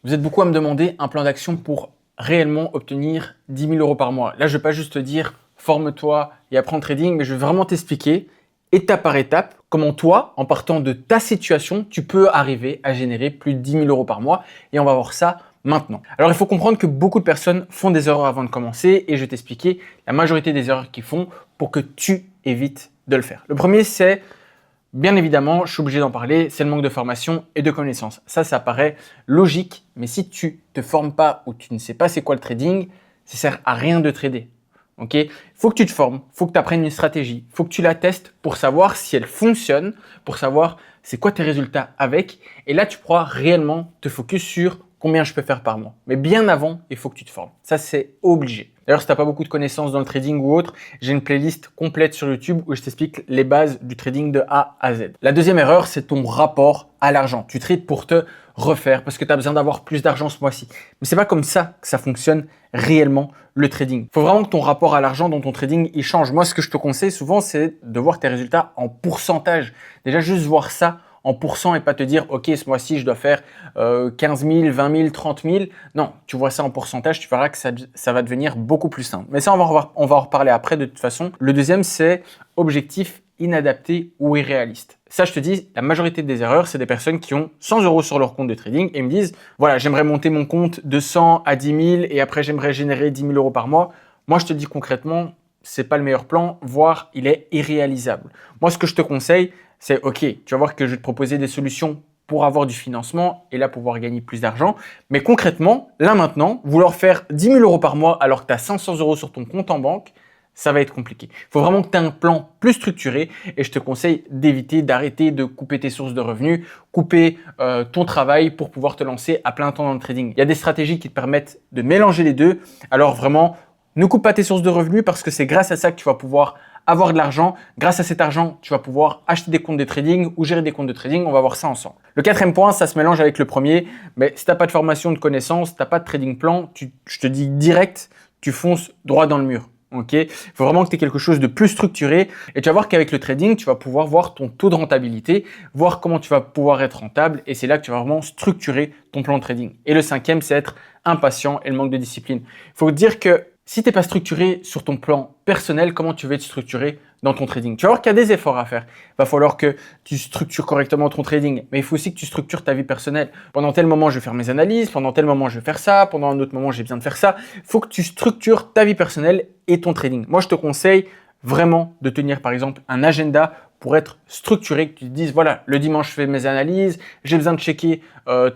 Vous êtes beaucoup à me demander un plan d'action pour réellement obtenir 10 000 euros par mois. Là, je ne vais pas juste te dire forme-toi et apprends le trading, mais je vais vraiment t'expliquer étape par étape comment toi, en partant de ta situation, tu peux arriver à générer plus de 10 000 euros par mois. Et on va voir ça maintenant. Alors, il faut comprendre que beaucoup de personnes font des erreurs avant de commencer et je vais t'expliquer la majorité des erreurs qu'ils font pour que tu évites de le faire. Le premier, c'est bien évidemment, je suis obligé d'en parler, c'est le manque de formation et de connaissances. Ça paraît logique, mais si tu te formes pas ou tu ne sais pas c'est quoi le trading, ça sert à rien de trader. Ok, faut que tu te formes, faut que tu apprennes une stratégie, faut que tu la testes pour savoir si elle fonctionne, pour savoir c'est quoi tes résultats avec. Et là, tu pourras réellement te focus sur combien je peux faire par mois. Mais bien avant, il faut que tu te formes. Ça, c'est obligé. D'ailleurs, si tu n'as pas beaucoup de connaissances dans le trading ou autre, j'ai une playlist complète sur YouTube où je t'explique les bases du trading de A à Z. La deuxième erreur, c'est ton rapport à l'argent. Tu trades pour te refaire parce que tu as besoin d'avoir plus d'argent ce mois-ci. Mais c'est pas comme ça que ça fonctionne réellement le trading. Il faut vraiment que ton rapport à l'argent dans ton trading, il change. Moi, ce que je te conseille souvent, c'est de voir tes résultats en pourcentage. Déjà, juste voir ça en pourcent et pas te dire, OK, ce mois-ci, je dois faire 15 000, 20 000, 30 000. Non, tu vois ça en pourcentage, tu verras que ça va devenir beaucoup plus simple. Mais ça, on va en reparler après de toute façon. Le deuxième, c'est objectif inadapté ou irréaliste. Ça, je te dis, la majorité des erreurs, c'est des personnes qui ont 100 euros sur leur compte de trading et me disent, voilà, j'aimerais monter mon compte de 100 à 10 000 et après, j'aimerais générer 10 000 euros par mois. Moi, je te dis concrètement, c'est pas le meilleur plan, voire il est irréalisable. Moi, ce que je te conseille, c'est OK, tu vas voir que je vais te proposer des solutions pour avoir du financement et là pouvoir gagner plus d'argent. Mais concrètement, là maintenant, vouloir faire 10 000 euros par mois alors que tu as 500 euros sur ton compte en banque, ça va être compliqué. Il faut vraiment que tu aies un plan plus structuré et je te conseille d'éviter, d'arrêter de couper tes sources de revenus, couper ton travail pour pouvoir te lancer à plein temps dans le trading. Il y a des stratégies qui te permettent de mélanger les deux. Alors vraiment, ne coupe pas tes sources de revenus parce que c'est grâce à ça que tu vas pouvoir avoir de l'argent. Grâce à cet argent, tu vas pouvoir acheter des comptes de trading ou gérer des comptes de trading. On va voir ça ensemble. Le quatrième point, ça se mélange avec le premier. Mais si tu n'as pas de formation, de connaissances, tu n'as pas de trading plan, je te dis direct, tu fonces droit dans le mur. Ok, il faut vraiment que tu aies quelque chose de plus structuré et tu vas voir qu'avec le trading, tu vas pouvoir voir ton taux de rentabilité, voir comment tu vas pouvoir être rentable et c'est là que tu vas vraiment structurer ton plan de trading. Et le cinquième, c'est être impatient et le manque de discipline. Il faut dire que si tu n'es pas structuré sur ton plan personnel, comment tu vas être structuré dans ton trading? Tu vas voir qu'il y a des efforts à faire. Il va falloir que tu structures correctement ton trading, mais il faut aussi que tu structures ta vie personnelle. Pendant tel moment, je vais faire mes analyses, pendant tel moment, je vais faire ça, pendant un autre moment, j'ai besoin de faire ça. Il faut que tu structures ta vie personnelle et ton trading. Moi, je te conseille vraiment de tenir par exemple un agenda pour être structuré, que tu te dises, voilà, le dimanche, je fais mes analyses, j'ai besoin de checker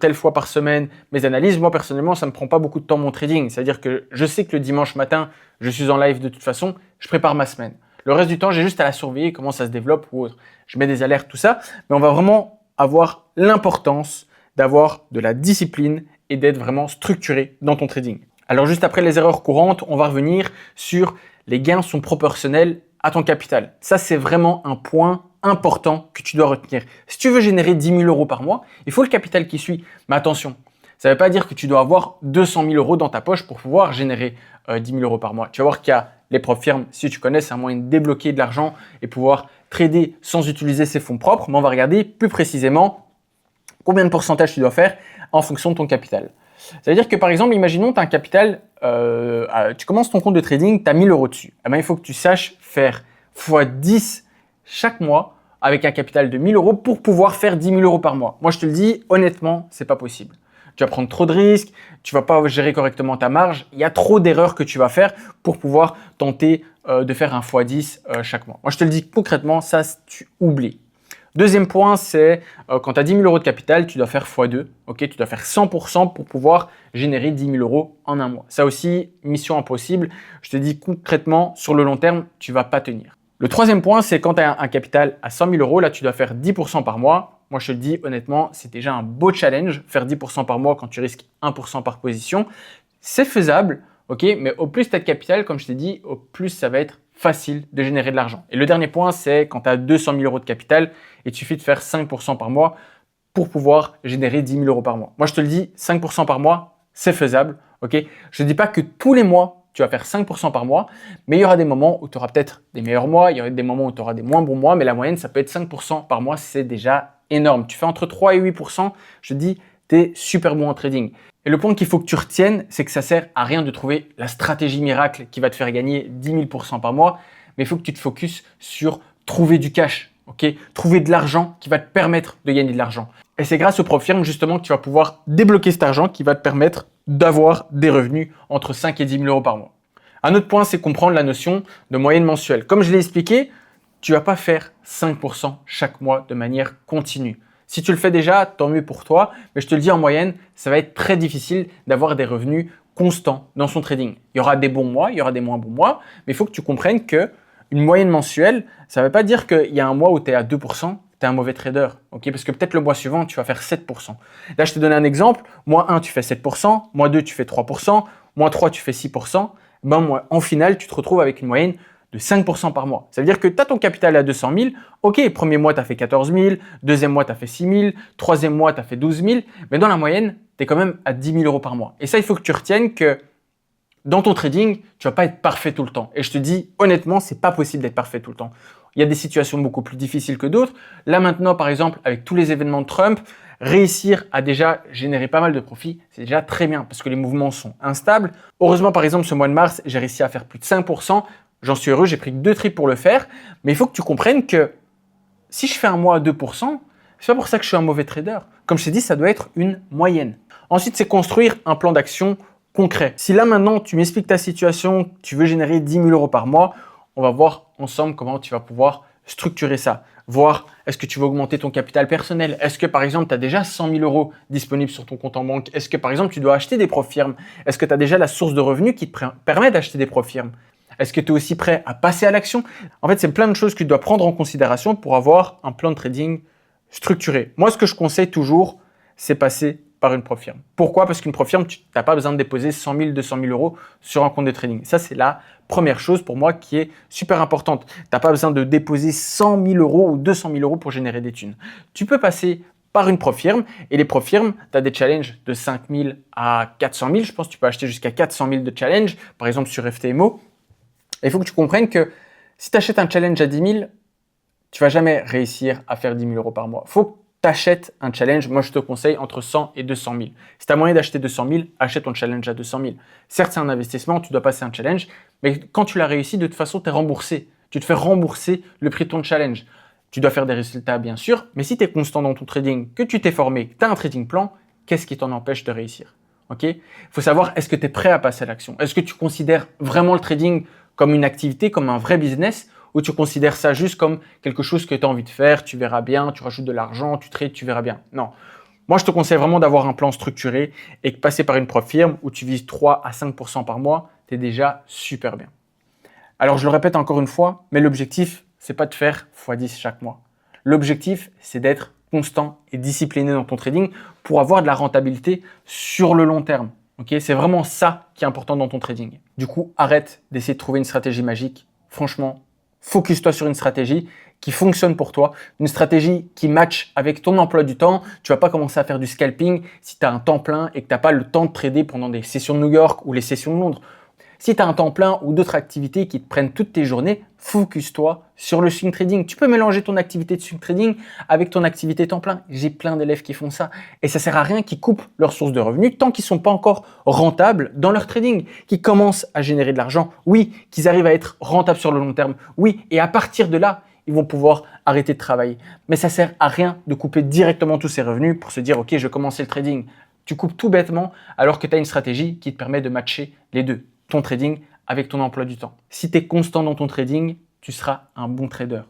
telle fois par semaine mes analyses. Moi, personnellement, ça ne me prend pas beaucoup de temps mon trading. C'est-à-dire que je sais que le dimanche matin, je suis en live de toute façon, je prépare ma semaine. Le reste du temps, j'ai juste à la surveiller, comment ça se développe ou autre. Je mets des alertes, tout ça, mais on va vraiment avoir l'importance d'avoir de la discipline et d'être vraiment structuré dans ton trading. Alors, juste après les erreurs courantes, on va revenir sur les gains sont proportionnels à ton capital. Ça, c'est vraiment un point important que tu dois retenir. Si tu veux générer 10 000 euros par mois, il faut le capital qui suit. Mais attention, ça ne veut pas dire que tu dois avoir 200 000 euros dans ta poche pour pouvoir générer 10 000 euros par mois. Tu vas voir qu'il y a les propres firmes, si tu connais, c'est un moyen de débloquer de l'argent et pouvoir trader sans utiliser ses fonds propres. Mais on va regarder plus précisément combien de pourcentage tu dois faire en fonction de ton capital. Ça veut dire que par exemple, imaginons tu as un capital, tu commences ton compte de trading, tu as 1000 euros dessus. Eh bien, il faut que tu saches faire x10 chaque mois avec un capital de 1000 euros pour pouvoir faire 10 000 euros par mois. Moi, je te le dis, honnêtement, c'est pas possible. Tu vas prendre trop de risques, tu vas pas gérer correctement ta marge. Il y a trop d'erreurs que tu vas faire pour pouvoir tenter de faire un x10 chaque mois. Moi, je te le dis concrètement, ça, tu oublies. Deuxième point, c'est quand tu as 10 000 euros de capital, tu dois faire x2. Okay, tu dois faire 100% pour pouvoir générer 10 000 euros en un mois. Ça aussi, mission impossible. Je te dis concrètement, sur le long terme, tu ne vas pas tenir. Le troisième point, c'est quand tu as un capital à 100 000 euros, là, tu dois faire 10% par mois. Moi, je te le dis honnêtement, c'est déjà un beau challenge. Faire 10% par mois quand tu risques 1% par position, c'est faisable. Okay, mais au plus tu as de capital, comme je t'ai dit, au plus ça va être facile de générer de l'argent. Et le dernier point, c'est quand tu as 200 000 euros de capital, il suffit de faire 5% par mois pour pouvoir générer 10 000 euros par mois. Moi, je te le dis, 5% par mois, c'est faisable. Okay, je ne dis pas que tous les mois, tu vas faire 5% par mois, mais il y aura des moments où tu auras peut-être des meilleurs mois, il y aura des moments où tu auras des moins bons mois, mais la moyenne, ça peut être 5% par mois, c'est déjà énorme. Tu fais entre 3 et 8%, je te dis, tu es super bon en trading. Et le point qu'il faut que tu retiennes, c'est que ça sert à rien de trouver la stratégie miracle qui va te faire gagner 10 000% par mois, mais il faut que tu te focuses sur trouver du cash, ok? Trouver de l'argent qui va te permettre de gagner de l'argent. Et c'est grâce au PropFirm justement que tu vas pouvoir débloquer cet argent qui va te permettre d'avoir des revenus entre 5 et 10 000 euros par mois. Un autre point, c'est comprendre la notion de moyenne mensuelle. Comme je l'ai expliqué, tu ne vas pas faire 5% chaque mois de manière continue. Si tu le fais déjà, tant mieux pour toi, mais je te le dis en moyenne, ça va être très difficile d'avoir des revenus constants dans son trading. Il y aura des bons mois, il y aura des moins bons mois, mais il faut que tu comprennes que une moyenne mensuelle, ça ne veut pas dire qu'il y a un mois où tu es à 2%, tu es un mauvais trader, ok? Parce que peut-être le mois suivant, tu vas faire 7%. Là, je te donne un exemple, mois 1, tu fais 7%, mois 2, tu fais 3%, mois 3, tu fais 6%. En final, tu te retrouves avec une moyenne de 5% par mois. Ça veut dire que tu as ton capital à 200 000. Ok, premier mois, tu as fait 14 000. Deuxième mois, tu as fait 6 000. Troisième mois, tu as fait 12 000. Mais dans la moyenne, tu es quand même à 10 000 euros par mois. Et ça, il faut que tu retiennes que dans ton trading, tu vas pas être parfait tout le temps. Et je te dis, honnêtement, c'est pas possible d'être parfait tout le temps. Il y a des situations beaucoup plus difficiles que d'autres. Là, maintenant, par exemple, avec tous les événements de Trump, réussir à déjà générer pas mal de profits, c'est déjà très bien parce que les mouvements sont instables. Heureusement, par exemple, ce mois de mars, j'ai réussi à faire plus de 5%. J'en suis heureux, j'ai pris que 2 tripes pour le faire. Mais il faut que tu comprennes que si je fais un mois à 2%, c'est pas pour ça que je suis un mauvais trader. Comme je t'ai dit, ça doit être une moyenne. Ensuite, c'est construire un plan d'action concret. Si là, maintenant, tu m'expliques ta situation, tu veux générer 10 000 euros par mois, on va voir ensemble comment tu vas pouvoir structurer ça. Voir, est-ce que tu veux augmenter ton capital personnel? Est-ce que, par exemple, tu as déjà 100 000 euros disponibles sur ton compte en banque? Est-ce que, par exemple, tu dois acheter des PropFirm? Est-ce que tu as déjà la source de revenus qui te permet d'acheter des PropFirm? Est-ce que tu es aussi prêt à passer à l'action? En fait, c'est plein de choses que tu dois prendre en considération pour avoir un plan de trading structuré. Moi, ce que je conseille toujours, c'est passer par une PropFirm. Pourquoi? Parce qu'une PropFirm, tu n'as pas besoin de déposer 100 000, 200 000 euros sur un compte de trading. Ça, c'est la première chose pour moi qui est super importante. Tu n'as pas besoin de déposer 100 000 euros ou 200 000 euros pour générer des thunes. Tu peux passer par une PropFirm et les PropFirm, tu as des challenges de 5 000 à 400 000. Je pense que tu peux acheter jusqu'à 400 000 de challenge, par exemple sur FTMO. Il faut que tu comprennes que si tu achètes un challenge à 10 000, tu ne vas jamais réussir à faire 10 000 euros par mois. Il faut que tu achètes un challenge. Moi, je te conseille entre 100 et 200 000. Si tu as moyen d'acheter 200 000, achète ton challenge à 200 000. Certes, c'est un investissement, tu dois passer un challenge, mais quand tu l'as réussi, de toute façon, tu es remboursé. Tu te fais rembourser le prix de ton challenge. Tu dois faire des résultats, bien sûr, mais si tu es constant dans ton trading, que tu t'es formé, que tu as un trading plan, qu'est-ce qui t'en empêche de réussir? Il faut savoir, est-ce que tu es prêt à passer à l'action? Est-ce que tu considères vraiment le trading comme une activité, comme un vrai business, ou tu considères ça juste comme quelque chose que tu as envie de faire, tu verras bien, tu rajoutes de l'argent, tu trades, tu verras bien. Non. Moi, je te conseille vraiment d'avoir un plan structuré et que passer par une PropFirm où tu vises 3 à 5% par mois, tu es déjà super bien. Alors, je le répète encore une fois, mais l'objectif, c'est pas de faire x10 chaque mois. L'objectif, c'est d'être constant et discipliné dans ton trading pour avoir de la rentabilité sur le long terme. C'est vraiment ça qui est important dans ton trading. Du coup, arrête d'essayer de trouver une stratégie magique. Franchement, focus-toi sur une stratégie qui fonctionne pour toi, une stratégie qui match avec ton emploi du temps. Tu vas pas commencer à faire du scalping si tu as un temps plein et que tu n'as pas le temps de trader pendant des sessions de New York ou les sessions de Londres. Si tu as un temps plein ou d'autres activités qui te prennent toutes tes journées, focus-toi sur le swing trading. Tu peux mélanger ton activité de swing trading avec ton activité temps plein. J'ai plein d'élèves qui font ça. Et ça sert à rien qu'ils coupent leur source de revenus tant qu'ils ne sont pas encore rentables dans leur trading, qu'ils commencent à générer de l'argent. Oui, qu'ils arrivent à être rentables sur le long terme. Oui, et à partir de là, ils vont pouvoir arrêter de travailler. Mais ça sert à rien de couper directement tous ces revenus pour se dire « Ok, je vais commencer le trading ». Tu coupes tout bêtement alors que tu as une stratégie qui te permet de matcher les deux. Ton trading avec ton emploi du temps. Si tu es constant dans ton trading, tu seras un bon trader.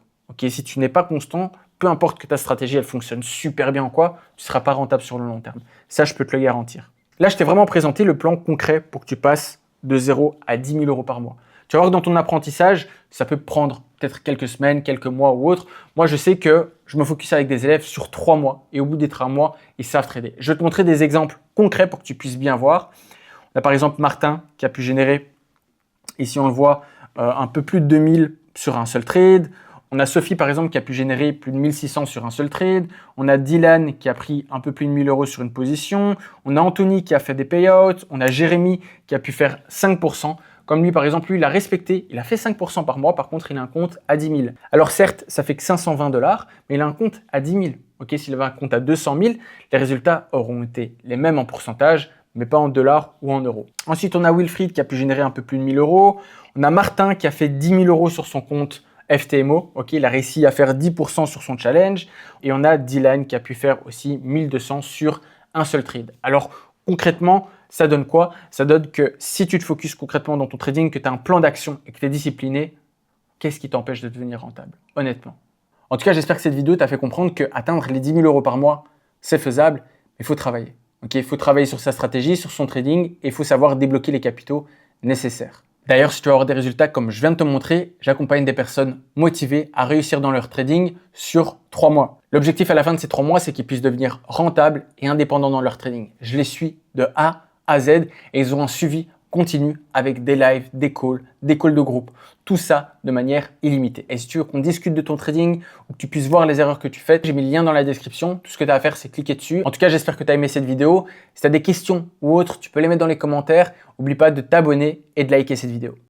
Si tu n'es pas constant, peu importe que ta stratégie elle fonctionne super bien ou quoi, tu ne seras pas rentable sur le long terme. Ça, je peux te le garantir. Là, je t'ai vraiment présenté le plan concret pour que tu passes de 0 à 10 000 euros par mois. Tu vas voir que dans ton apprentissage, ça peut prendre peut-être quelques semaines, quelques mois ou autre. Moi, je sais que je me focus avec des élèves sur 3 mois et au bout des 3 mois, ils savent trader. Je vais te montrer des exemples concrets pour que tu puisses bien voir. On a par exemple Martin qui a pu générer, ici on le voit, un peu plus de 2000 sur un seul trade. On a Sophie par exemple qui a pu générer plus de 1600 sur un seul trade. On a Dylan qui a pris un peu plus de 1000 euros sur une position. On a Anthony qui a fait des payouts. On a Jérémy qui a pu faire 5%. Comme lui par exemple, lui il a respecté, il a fait 5% par mois. Par contre, il a un compte à 10 000. Alors certes, ça fait que $520, mais il a un compte à 10 000. ok, s'il avait un compte à 200 000, les résultats auront été les mêmes en pourcentage, mais pas en dollars ou en euros. Ensuite, on a Wilfried qui a pu générer un peu plus de 1 000 euros. On a Martin qui a fait 10 000 euros sur son compte FTMO. Ok, il a réussi à faire 10% sur son challenge. Et on a Dylan qui a pu faire aussi 1200 sur un seul trade. Alors, concrètement, ça donne quoi? Ça donne que si tu te focuses concrètement dans ton trading, que tu as un plan d'action et que tu es discipliné, qu'est-ce qui t'empêche de devenir rentable? Honnêtement. En tout cas, j'espère que cette vidéo t'a fait comprendre qu'atteindre les 10 000 euros par mois, c'est faisable, mais il faut travailler. Okay, il faut travailler sur sa stratégie, sur son trading et il faut savoir débloquer les capitaux nécessaires. D'ailleurs, si tu veux avoir des résultats comme je viens de te montrer, j'accompagne des personnes motivées à réussir dans leur trading sur 3 mois. L'objectif à la fin de ces 3 mois, c'est qu'ils puissent devenir rentables et indépendants dans leur trading. Je les suis de A à Z et ils ont un suivi continu avec des lives, des calls de groupe. Tout ça de manière illimitée. Et si tu veux qu'on discute de ton trading ou que tu puisses voir les erreurs que tu fais, j'ai mis le lien dans la description. Tout ce que tu as à faire, c'est cliquer dessus. En tout cas, j'espère que tu as aimé cette vidéo. Si tu as des questions ou autres, tu peux les mettre dans les commentaires. N'oublie pas de t'abonner et de liker cette vidéo.